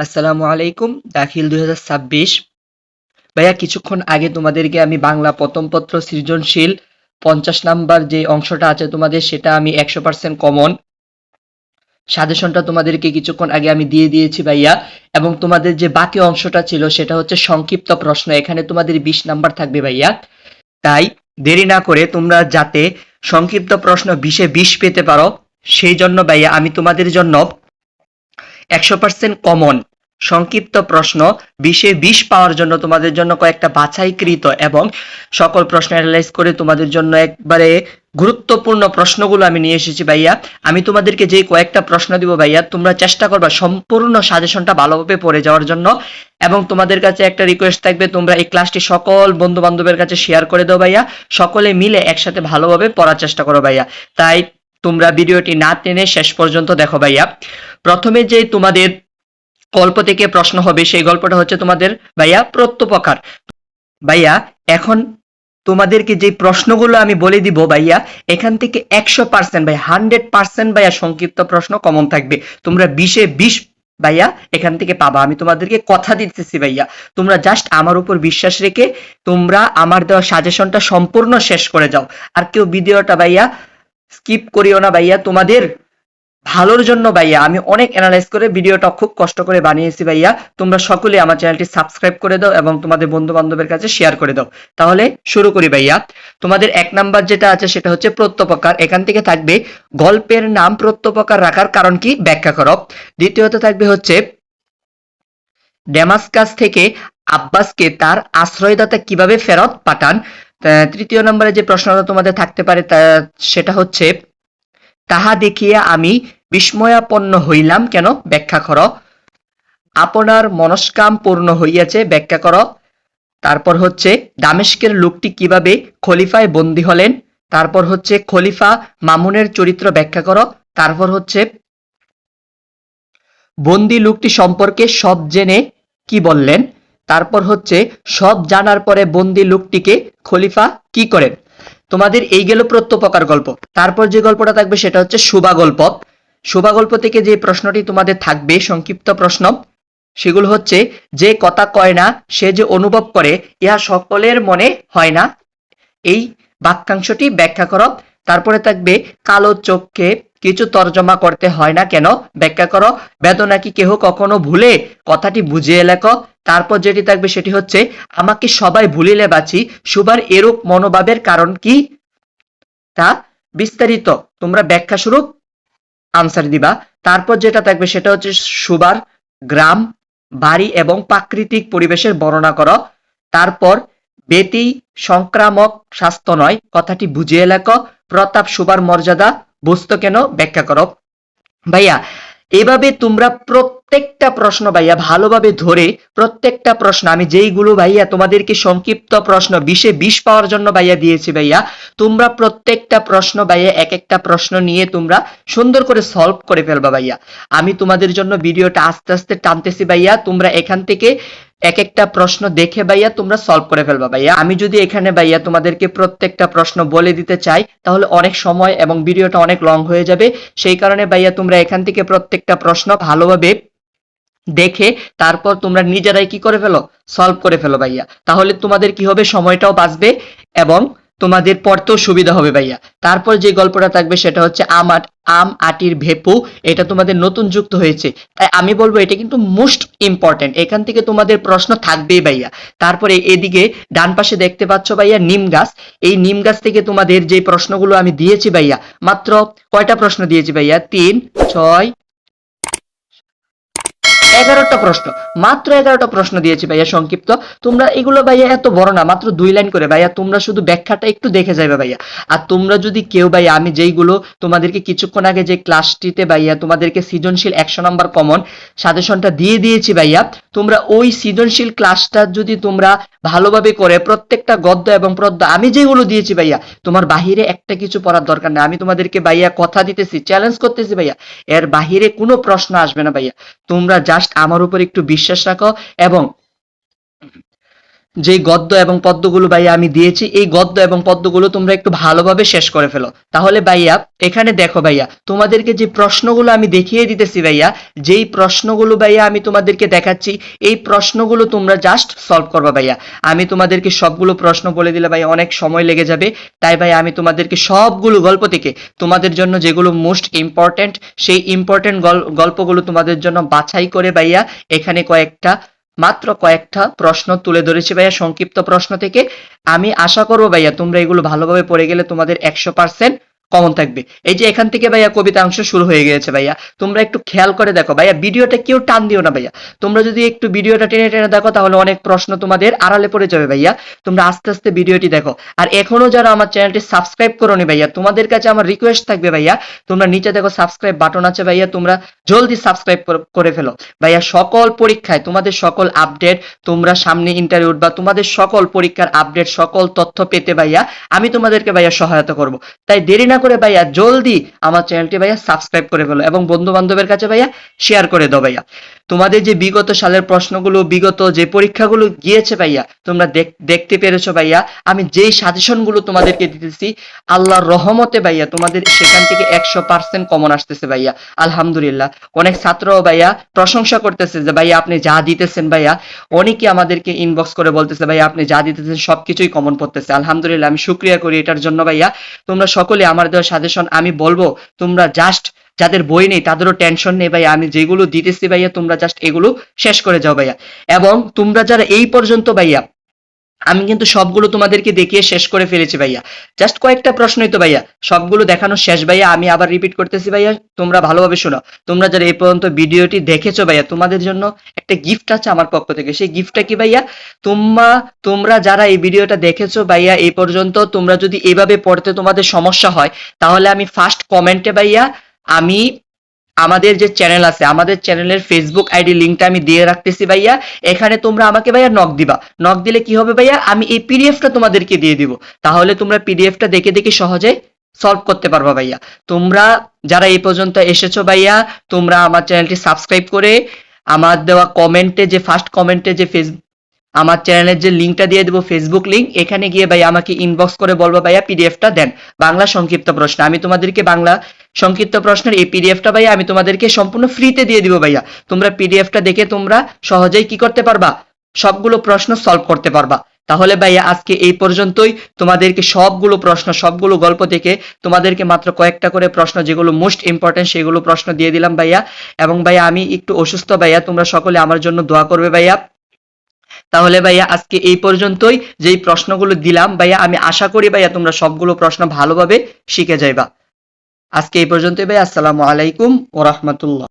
আসসালামু আলাইকুম। দাখিল 2026। ভাইয়া কিছুক্ষণ আগে তোমাদেরকে আমি বাংলা প্রথম পত্র সৃজনশীল 50 নাম্বার যে অংশটা আছে তোমাদের, সেটা আমি 100% কমন সাজেশনটা তোমাদেরকে কিছুক্ষণ আগে আমি দিয়ে দিয়েছি ভাইয়া। এবং তোমাদের যে বাকি অংশটা ছিল সেটা হচ্ছে সংক্ষিপ্ত প্রশ্ন, এখানে তোমাদের 20 নাম্বার থাকবে ভাইয়া। তাই দেরি না করে তোমরা যাতে সংক্ষিপ্ত প্রশ্ন 20-এ 20 পেতে পারো, সেই জন্য ভাইয়া আমি তোমাদের জন্য 100% কমন সংক্ষিপ্ত প্রশ্ন 20-এ 20 পাওয়ার জন্য তোমাদের জন্য কয়েকটা বাছাইকৃত এবং সকল প্রশ্ন অ্যানালাইজ করে তোমাদের জন্য একবারে গুরুত্বপূর্ণ প্রশ্নগুলো আমি নিয়ে এসেছি ভাইয়া। আমি তোমাদেরকে যে কয়েকটা প্রশ্ন দিব ভাইয়া, তোমরা চেষ্টা করবা সম্পূর্ণ সাজেশনটা ভালোভাবে পড়ে যাওয়ার জন্য। এবং তোমাদের কাছে একটা রিকোয়েস্ট থাকবে, তোমরা এই ক্লাসটি সকল বন্ধু বান্ধবের কাছে শেয়ার করে দাও ভাইয়া। সকলে মিলে একসাথে ভালোভাবে পড়ার চেষ্টা করো ভাইয়া। তাই তোমরা ভিডিওটি না টেনে শেষ পর্যন্ত দেখো ভাইয়া। প্রথমে যে তোমাদের গল্প থেকে প্রশ্ন হবে, সেই গল্পটা হচ্ছে তোমাদের ভাইয়া প্রত্যুপকার। ভাইয়া এখন তোমাদেরকে যে প্রশ্নগুলো আমি বলে দিব ভাইয়া, এখান থেকে 100% ভাই 100% ভাইয়া সংক্ষিপ্ত প্রশ্ন কমন থাকবে। তোমরা 20-এ 20 ভাইয়া এখান থেকে পাবা, আমি তোমাদেরকে কথা দিতেছি ভাইয়া। তোমরা জাস্ট আমার উপর বিশ্বাস রেখে তোমরা আমার দেওয়া সাজেশনটা সম্পূর্ণ শেষ করে যাও। আর কেউ ভিডিওটা ভাইয়া স্কিপ করিও না ভাইয়া, তোমাদের ভালোর জন্য ভাইয়া। আমি অনেক অ্যানালাইজ করে ভিডিওটা খুব কষ্ট করে বানিয়েছি ভাইয়া। তোমরা সকলে আমার চ্যানেলটি সাবস্ক্রাইব করে দাও এবং তোমাদের বন্ধু বান্ধবের কাছে শেয়ার করে দাও। তাহলে শুরু করি ভাইয়া। তোমাদের 1 নাম্বার যেটা আছে সেটা হচ্ছে প্রত্যুপকার। এখান থেকে থাকবে গল্পের নাম প্রত্যুপকার রাখার কারণ কি, ব্যাখ্যা করো। দ্বিতীয়ত থাকবে হচ্ছে ডেমাসকাস থেকে আব্বাসকে তার আশ্রয়দাতা কিভাবে ফেরত পাঠান। তৃতীয় নম্বরে যে প্রশ্নটা তোমাদের থাকতে পারে সেটা হচ্ছে তাহা দেখিয়া আমি বিস্ময়াপন্ন হইলাম কেন, ব্যাখ্যা করো। আপনার মনস্কাম পূর্ণ হইয়াছে, ব্যাখ্যা করো। তারপর হচ্ছে দামেস্কের লোকটি কিভাবে খলিফায় বন্দী হলেন। তারপর হচ্ছে খলিফা মামুনের চরিত্র ব্যাখ্যা করো। তারপর হচ্ছে বন্দী লোকটি সম্পর্কে সব জেনে কি বললেন। তারপর হচ্ছে সব জানার পরে বন্দী লোকটিকে খলিফা কি করেন। তোমাদের এই গেল প্রত্যুপকার গল্প। তারপর যে গল্পটা থাকবে সেটা হচ্ছে শোভা গল্প। শোভা গল্প থেকে যে প্রশ্নটি তোমাদের থাকবে সংক্ষিপ্ত প্রশ্ন, সেগুলো হচ্ছে যে কথা কয় না সে যে অনুভব করে ইহা সকলের মনে হয় না, এই বাক্যাংশটি ব্যাখ্যা করো। তারপরে থাকবে কালো চোখকে কিছু তর্জমা করতে হয় না কেন, ব্যাখ্যা করো। বেদনা কি কেহ কখনো ভুলে, কথাটি বুঝিয়ে লেখো। তারপর যেটি থাকবে সেটি হচ্ছে আমাকে সবাই ভুলিলে বাঁচি, সুবার এরূপ মনোভাবের কারণ কি, তা বিস্তারিত তোমরা ব্যাখ্যা স্বরূপ আনসার দিবা। তারপর যেটা থাকবে সেটা হচ্ছে সুবার গ্রাম, বাড়ি এবং প্রাকৃতিক পরিবেশের বর্ণনা করো। তারপর ব্যতি সংক্রামক স্বাস্থ্য নয়, কথাটি বুঝিয়ে লেখো। প্রতাপ সুবার মর্যাদা বুঝতো কেন, ব্যাখ্যা করো। ভাইয়া এভাবে তোমরা প্রত্যেকটা প্রশ্ন ভাইয়া ভালোভাবে ধরে, প্রত্যেকটা প্রশ্ন আমি যেইগুলো ভাইয়া তোমাদেরকে সংক্ষিপ্ত প্রশ্ন 20-এ 20 পাওয়ার জন্য ভাইয়া দিয়েছি ভাইয়া, তোমরা প্রত্যেকটা প্রশ্ন ভাইয়া এক একটা প্রশ্ন নিয়ে তোমরা সুন্দর করে সলভ করে ফেলবা ভাইয়া। আমি তোমাদের জন্য ভিডিওটা আস্তে আস্তে টানতেছি ভাইয়া, তোমরা এখান থেকে এক একটা প্রশ্ন দেখে ভাইয়া তোমরা সলভ করে ফেলবা ভাইয়া। আমি যদি এখানে ভাইয়া তোমাদেরকে প্রত্যেকটা প্রশ্ন বলে দিতে চাই তাহলে অনেক সময় এবং ভিডিওটা অনেক লং হয়ে যাবে। সেই কারণে ভাইয়া তোমরা এখান থেকে প্রত্যেকটা প্রশ্ন ভালোভাবে দেখে তারপর তোমরা নিজেরাই কি করে ফেলো, সলভ করে ফেলো ভাইয়া। তাহলে তোমাদের কি হবে, সময়টাও বাঁচবে এবং তোমাদের পড়তেও সুবিধা হবে ভাইয়া। তারপর যে গল্পটা থাকবে সেটা হচ্ছে আম আটির ভেপু। এটা তোমাদের নতুন যুক্ত হয়েছে, তাই আমি বলবো এটা কিন্তু মোস্ট ইম্পর্টেন্ট, এখান থেকে তোমাদের প্রশ্ন থাকবেই ভাইয়া। তারপরে এদিকে ডান পাশে দেখতে পাচ্ছ ভাইয়া নিম গাছ। এই নিম গাছ থেকে তোমাদের যে প্রশ্নগুলো আমি দিয়েছি ভাইয়া, মাত্র কয়টা প্রশ্ন দিয়েছি ভাইয়া, 3, 6, 11টা প্রশ্ন, মাত্র 11টা প্রশ্ন দিয়েছি ভাইয়া সংক্ষিপ্ত। তোমরা এগুলো ভাইয়া এত বড় না, মাত্র 2 লাইন করে ভাইয়া, তোমরা শুধু ব্যাখ্যাটা একটু দেখে যাবে ভাইয়া। আর তোমরা যদি কেউ ভাইয়া, আমি যেইগুলো তোমাদেরকে কিছুক্ষণ আগে যে ক্লাসটিতে ভাইয়া তোমাদেরকে সৃজনশীল 100 নাম্বার কমন সাজেশনটা দিয়ে দিয়েছি ভাইয়া, তোমরা ওই সৃজনশীল ক্লাসটা যদি তোমরা ভালোভাবে করে প্রত্যেকটা গদ্য এবং পদ্য আমি যেগুলো দিয়েছি ভাইয়া, তোমার বাহিরে একটা কিছু পড়ার দরকার নেই। আমি তোমাদেরকে ভাইয়া কথা দিতেছি, চ্যালেঞ্জ করতেছি ভাইয়া, এর বাহিরে কোনো প্রশ্ন আসবে না ভাইয়া। তোমরা জাস্ট আমার উপর একটু বিশ্বাস রাখো এবং যে গদ্য এবং পদ্যগুলো ভাইয়া আমি দিয়েছি, এই গদ্য এবং পদ্যগুলো তোমরা একটু ভালোভাবে শেষ করে ফেলো। তাহলে ভাইয়া এখানে দেখো ভাইয়া, তোমাদেরকে যে প্রশ্নগুলো আমি দেখিয়ে দিতেছি ভাইয়া, যেই প্রশ্নগুলো ভাইয়া আমি তোমাদেরকে দেখাচ্ছি, এই প্রশ্নগুলো তোমরা জাস্ট সলভ করবা ভাইয়া। আমি তোমাদেরকে সবগুলো প্রশ্ন বলে দিলে ভাইয়া অনেক সময় লেগে যাবে, তাই ভাইয়া আমি তোমাদেরকে সবগুলো গল্প থেকে তোমাদের জন্য যেগুলো মোস্ট ইম্পর্টেন্ট, সেই ইম্পর্টেন্ট গল্পগুলো তোমাদের জন্য বাছাই করে ভাইয়া এখানে মাত্র কয়েকটা প্রশ্ন তুলে ধরেছি ভাইয়া, সংক্ষিপ্ত প্রশ্ন থেকে। আমি আশা করবো ভাইয়া তোমরা এগুলো ভালোভাবে পড়ে গেলে তোমাদের 100% কমন থাকবে। এই যে এখান থেকে ভাইয়া কবিতা অংশ শুরু হয়ে গিয়েছে ভাইয়া, তোমরা একটু খেয়াল করে দেখো ভাইয়া, ভিডিওটা কেউ টান দিও না ভাইয়া। তোমরা যদি একটু ভিডিওটা টেনে টেনে দেখো তাহলে অনেক প্রশ্ন তোমাদের আড়ালে পড়ে যাবে ভাইয়া। তোমরা আস্তে আস্তে ভিডিওটি দেখো। আর এখনো যারা আমার চ্যানেলটি সাবস্ক্রাইব করোনি ভাইয়া, তোমাদের কাছে আমার রিকোয়েস্ট থাকবে ভাইয়া, তোমরা নিচে দেখো সাবস্ক্রাইব বাটন আছে ভাইয়া, তোমরা জলদি সাবস্ক্রাইব করে ফেলো ভাইয়া। সকল পরীক্ষায় তোমাদের সকল আপডেট, তোমরা সামনে ইন্টারভিউ বা তোমাদের সকল পরীক্ষার আপডেট, সকল তথ্য পেতে ভাইয়া আমি তোমাদেরকে ভাইয়া সহায়তা করব। তাই দেরি না করে ভাইয়া জলদি আমার চ্যানেলটি ভাইয়া সাবস্ক্রাইব করে ফেলো এবং বন্ধু বান্ধবের কাছে ভাইয়া শেয়ার করে দাও ভাইয়া। তোমাদের যে বিগত সালের প্রশ্নগুলো, বিগত যে পরীক্ষাগুলো গিয়েছে ভাইয়া, তোমরা দেখতে পেরেছো ভাইয়া, আমি যেই সাজেশনগুলো তোমাদেরকে দিতেছি আল্লাহর রহমতে ভাইয়া তোমাদের সেখান থেকে 100% কমন আসতেছে ভাইয়া, আলহামদুলিল্লাহ। অনেক ছাত্র ভাইয়া প্রশংসা করতেছে যে ভাইয়া আপনি যা দিতেছেন ভাইয়া, অনেকে আমাদেরকে ইনবক্স করে বলতেছে ভাইয়া আপনি যা দিতেছেন সবকিছুই কমন পড়তেছে, আলহামদুলিল্লাহ। আমি শুকরিয়া করি এটার জন্য ভাইয়া। তোমরা সকলে আমার দেওয়া সাজেশন, আমি বলবো তোমরা জাস্ট, যাদের বই নেই তাদেরও টেনশন নেই ভাইয়া, আমি যেগুলো দিতেছি ভাইয়া তোমরা জাস্ট এগুলো শেষ করে যাও ভাইয়া। এবং তোমরা যারা এই পর্যন্ত ভাইয়া, আমি কিন্তু সবগুলো তোমাদেরকে দেখিয়ে শেষ করে ফেলেছি ভাইয়া, জাস্ট কয়েকটা প্রশ্নই তো ভাইয়া, সবগুলো দেখানো শেষ ভাইয়া। আমি আবার রিপিট করতেছি ভাইয়া, তোমরা ভালোভাবে শোনো। তোমরা যারা এই পর্যন্ত ভিডিওটি দেখেছো ভাইয়া, তোমাদের জন্য একটা গিফট আছে আমার পক্ষ থেকে। সেই গিফটটা কি ভাইয়া, তোমরা যারা এই ভিডিওটা দেখেছো ভাইয়া এই পর্যন্ত, তোমরা যদি এভাবে পড়তে তোমাদের সমস্যা হয়, তাহলে আমি ফার্স্ট কমেন্টে ভাইয়া, আমি আমাদের যে চ্যানেল আছে, আমাদের চ্যানেলের ফেসবুক আইডি লিংকটা আমি দিয়ে রাখতেছি ভাইয়া, এখানে তোমরা আমাকে ভাইয়া নক দিবা। নক দিলে কি হবে ভাইয়া, আমি এই পিডিএফটা তোমাদেরকে দিয়ে দিব, তাহলে তোমরা পিডিএফটা দেখে দেখে সহজে সলভ করতে পারবা ভাইয়া। তোমরা যারা এই পর্যন্ত এসেছো ভাইয়া, তোমরা আমার চ্যানেলটি সাবস্ক্রাইব করে আমার দেওয়া কমেন্টে, যে ফার্স্ট কমেন্টে যে আমার চ্যানেলের যে লিংকটা দিয়ে দেবো, ফেসবুক লিংক, এখানে গিয়ে ভাইয়া আমাকে ইনবক্স করে বলবো ভাইয়া পিডিএফটা দেন, বাংলা সংক্ষিপ্ত প্রশ্ন। আমি তোমাদেরকে বাংলা সংক্ষিপ্ত প্রশ্নের এই পিডিএফটা ভাইয়া আমি তোমাদেরকে সম্পূর্ণ ফ্রিতে দিয়ে দিব ভাইয়া। তোমরা পিডিএফটা দেখে তোমরা সহজেই কি করতে পারবা, সবগুলো প্রশ্ন সলভ করতে পারবা। তাহলে ভাইয়া আজকে এই পর্যন্তই। তোমাদেরকে সবগুলো প্রশ্ন, সবগুলো গল্প থেকে তোমাদেরকে মাত্র কয়েকটা করে প্রশ্ন, যেগুলো মোস্ট ইম্পর্টেন্ট সেগুলো প্রশ্ন দিয়ে দিলাম ভাইয়া। এবং ভাইয়া আমি একটু অসুস্থ ভাইয়া, তোমরা সকলে আমার জন্য দোয়া করবে ভাইয়া। তাহলে ভাইয়া আজকে এই পর্যন্তই। যেই প্রশ্নগুলো দিলাম ভাইয়া, আমি আশা করি ভাইয়া তোমরা সবগুলো প্রশ্ন ভালোভাবে শিখে যাইবা। আজকে এই পর্যন্তই ভাইয়া, আসসালামু আলাইকুম ওয়া রাহমাতুল্লাহ।